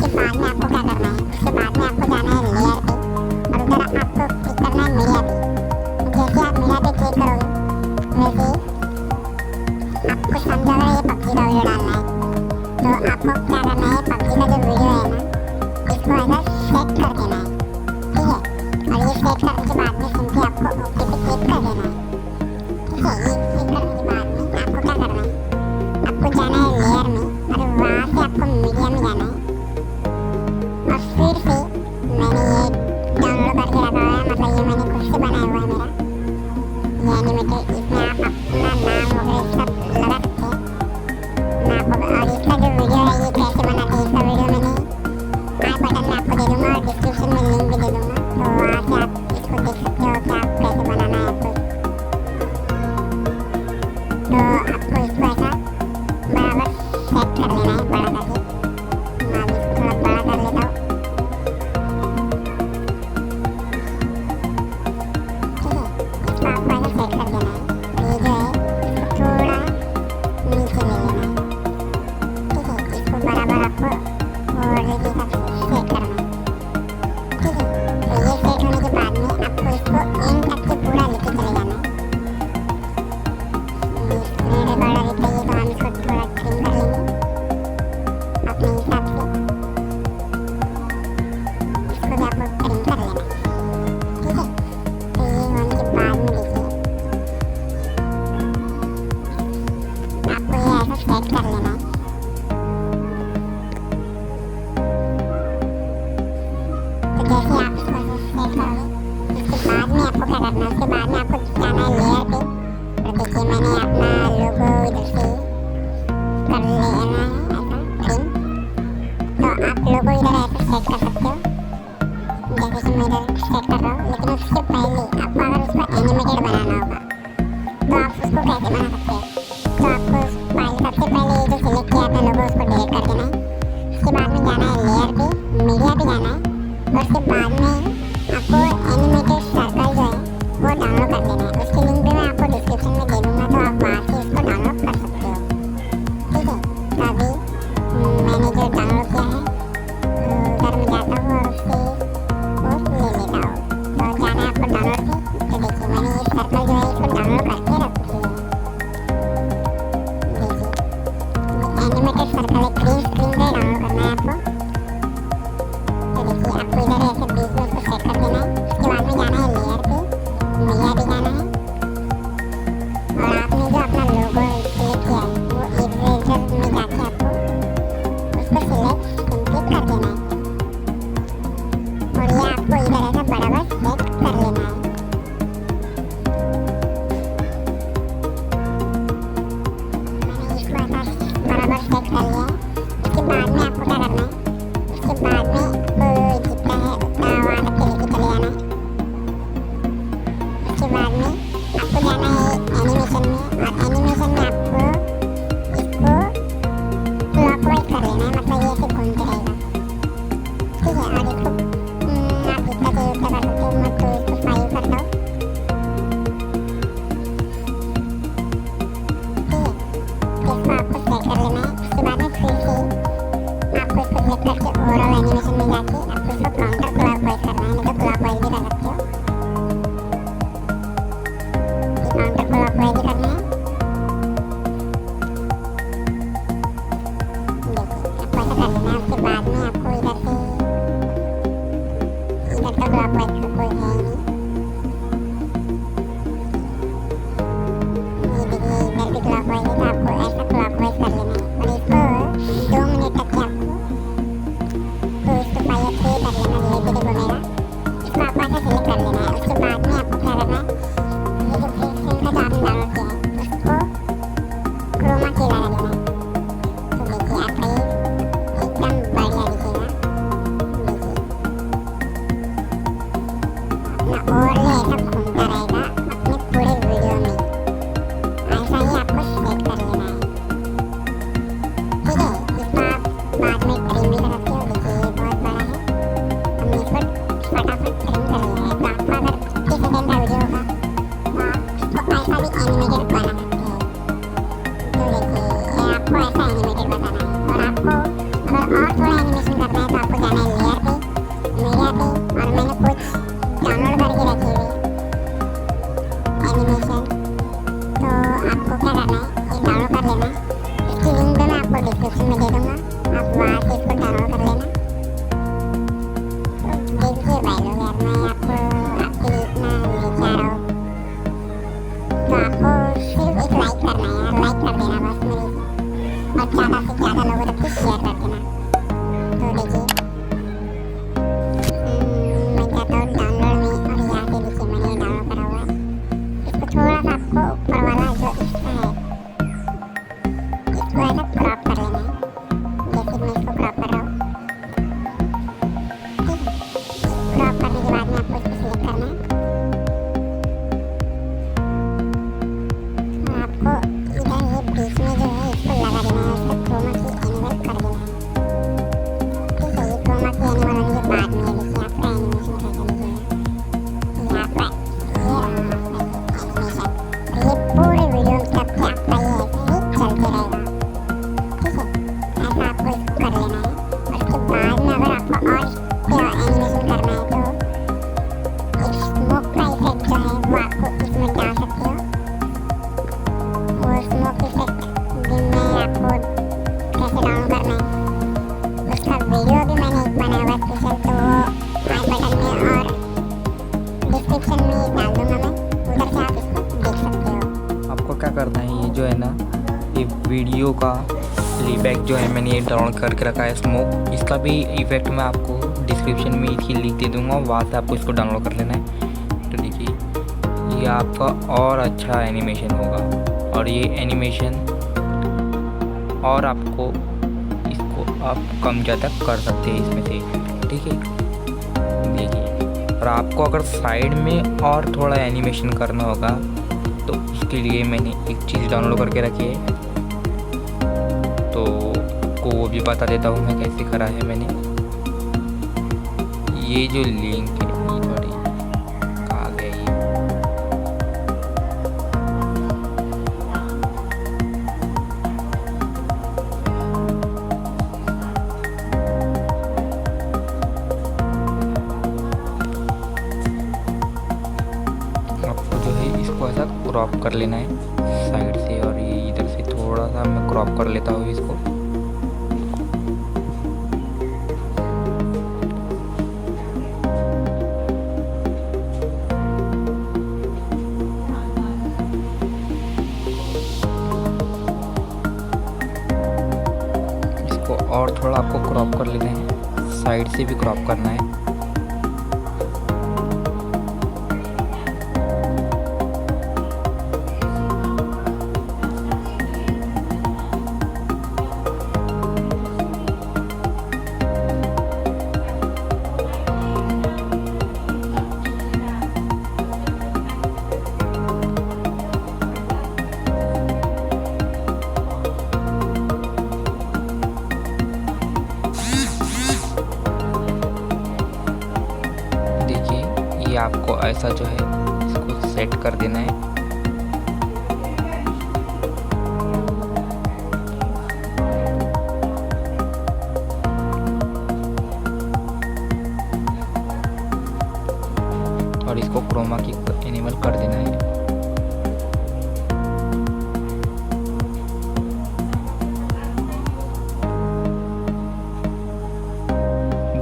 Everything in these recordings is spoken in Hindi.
उसके बाद में आपको क्या करना है, उसके बाद में आपको जाना है लेयर पे और उधर आपको क्लिक करना है मीडिया पे। जैसे आप मीडिया पे क्लिक करोगे वैसे आपको समझ आ रहा है ये पबजी का वीडियो डालना है। तो आपको क्या करना है, पबजी का जो वीडियो है ना इसको ऐसा सेट कर देना है, ठीक है। और ये सेट करने के बाद में सिंपली आपको ओके पे क्लिक कर देना है, ठीक है। ये क्लिक करने के बाद में आपको क्या करना है, आपको जाना है लेयर में और वहाँ से आपको मीडिया में जाना है और फिर से मैंने ये डाउनलोड करके रखा हुआ है, मतलब ये मैंने खुद से बनाया हुआ है मेरा ये एनिमेटेड। इसमें आप अपना नाम वगैरह सब लगा सकते हैं नाम। और इसका जो वीडियो है ये कैसे बनाते हैं इसका वीडियो मैंने आई बटन में आपको दे दूँगा और डिस्क्रिप्शन में लिंक भी दे दूँगा, तो वहाँ से आप इसको देख सकते हो कि आप कैसे बनाना है आपको। तो आपको इसको ऐसा बराबर सेट कर लेना है बड़ा करके। मैं अभी इसको थोड़ा बड़ा कर लेता हूँ, ठीक है। इसको आपको ऐसा सेट कर देना है। ये जो है इसको थोड़ा नीचे ले लेना है, ठीक है। इसको बराबर आपको ओवरले के हिसाब से सेट करना है, ठीक है। तो ये सेट होने के बाद में आपको इसको एंड तक के पूरा लेके चले जाना है। ये बड़ा दिखता है तो हम इसको थोड़ा ट्रिम कर लेंगे अपने हिसाब से, इसको भी आपको ट्रिम कर लेना है, ठीक है। तो ये होने के बाद में देखिए आपको ये ऐसा सेट कर लेना है। तो जैसे आप इसको ऐसे सेट करोगे उसके बाद में आपको क्या करना है, उसके बाद में आपको जाना है लेयर पे और देखिए मैंने अपना लोगो इधर से कर लेना है ऐसा ट्रिम। तो आप लोगो इधर ऐसे सेट कर सकते हो जैसे कि मैं इधर सेट कर रहा हूँ, लेकिन उससे पहले आपको अगर उसको एनिमेटेड बनाना होगा तो आप उसको कैसे बना सकते हैं। तो आपको सबसे पहले ये जो सिलेक्ट किया था लोगो उसको डिलीट कर देना है। उसके बाद में जाना है लेयर पे, मीडिया पे जाना है और उसके बाद में आपको एनिमेटेड सर्कल जो है वो डाउनलोड कर लेना है। उसकी लिंक भी मैं आपको डिस्क्रिप्शन में दे दूँगा, तो आप वहाँ से इसको डाउनलोड कर सकते हो, ठीक है। तो अभी मैंने जो डाउनलोड किया है उधर में जाता हूँ और उससे वो ले लेता हूँ। तो जाना है आपको डाउनलोड पे, तो देखिए मैंने ये सर्कल जो है इसको डाउनलोड करके रखी है। देखिए एनिमेटेड सर्कल है, ग्रीन स्क्रीन पे डाउनलोड करना है आपको। तो देखिए आपको इधर ऐसे बीच में उसको सेट कर देना है। उसके बाद में जाना है लेयर पे, मीडिया पे जाना है और आपने जो अपना लोगो सिलेक्ट किया है वो इरेजर में जाके आपको उसको सिलेक्ट सिंपली कर देना है और ये आपको इधर ऐसा बराबर सेट कर लेना है। मैंने इसको ऐसा बराबर सेट कर लिया है। उसके बाद में आपको क्या करना है, उसके बाद में आपको जितना है उतना वहाँ तक के लेके चले जाना है। उसके बाद में आपको जाना है एनिमेशन में और एनिमेशन में आपको इसको क्लॉकवाइज कर लेना है, मतलब ये ऐसे घूमते रहेगा, ठीक है। और इसको आप जितना चाहिए उतना कर सकते हो, मैं तो इसको 5 करता हूँ, ठीक है। तो इसको आपको सेट कर लेना है। उसके बाद में फिर से आपको इसको सेलेक्ट करके ओवरऑल एनिमेशन में जाके आपको इसको काउंटर क्लॉकवाइज करना है, नहीं तो क्लॉकवाइज भी कर सकते हो। काउंटर क्लॉकवाइज भी करना है। देखिए आपको ऐसा कर लेना है। उसके बाद में आपको इधर से इधर तो क्लॉकवाइज का कोई है ही नहीं, ये देखिए इधर भी क्लॉकवाइज है, तो आपको ऐसा क्लॉकवाइज कर लेना है और इसको 2 मिनट तक के आपको तो इसको पाइए 3 कर लेना, धीरे धीरे घूमेगा। इसको आपको ऐसा सिलेक्ट कर लेना है। उसके बाद में आपको क्या करना है, ये जो प्ले स्क्रीन का जो आपने डाउनलोड किया है उसको क्रोमा की लगा देना है। तो देखिए आपका ये एकदम बढ़िया आपका प्लेबैक जो है मैंने ये डाउनलोड करके रखा है स्मोक, इसका भी इफेक्ट मैं आपको डिस्क्रिप्शन में इसकी लिंक दे दूँगा, वहाँ से आपको इसको डाउनलोड कर लेना है। तो देखिए ये आपका और अच्छा एनिमेशन होगा, और ये एनिमेशन और आपको इसको आप कम ज़्यादा कर सकते हैं इसमें से, ठीक है। देखिए, और आपको अगर साइड में और थोड़ा एनिमेशन करना होगा तो उसके लिए मैंने एक चीज़ डाउनलोड करके रखी है, तो आपको वो भी बता देता हूँ मैं कैसे करा है मैंने। ये जो लिंक है ये थोड़ी कहाँ गया ये, आपको जो है इसको ऐसा क्रॉप कर लेना है साइड से, और ये इधर से थोड़ा सा मैं क्रॉप कर लेता हूँ इसको। इसको और थोड़ा आपको क्रॉप कर लेना है, साइड से भी क्रॉप करना है। आपको ऐसा जो है इसको सेट कर देना है। और इसको क्रोमा की एनिमेट कर देना है।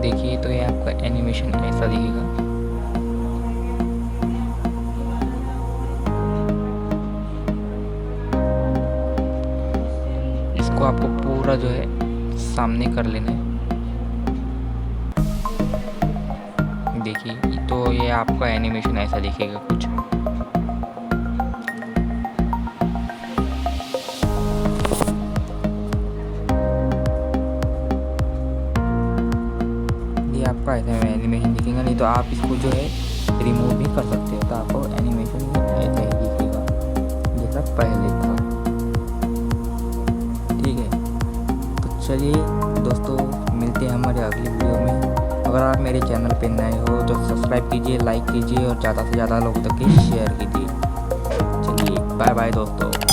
देखिए तो ये आपका एनिमेशन ऐसा दिखेगा। इसको आपको पूरा जो है सामने कर लेना है। देखिए तो ये आपका एनिमेशन ऐसा दिखेगा कुछ। ये आपका ऐसा एनिमेशन दिखेगा, नहीं तो आप इसको जो है रिमूव भी कर सकते हो, तो आपको एनिमेशन ऐसा ही दिखेगा जैसा पहले था। ठीक है, तो चलिए दोस्तों मिलते हैं हमारे अगली वीडियो में। अगर आप मेरे चैनल पे नए हो तो सब्सक्राइब कीजिए, लाइक कीजिए और ज़्यादा से ज़्यादा लोगों तक शेयर कीजिए। चलिए बाय बाय दोस्तों।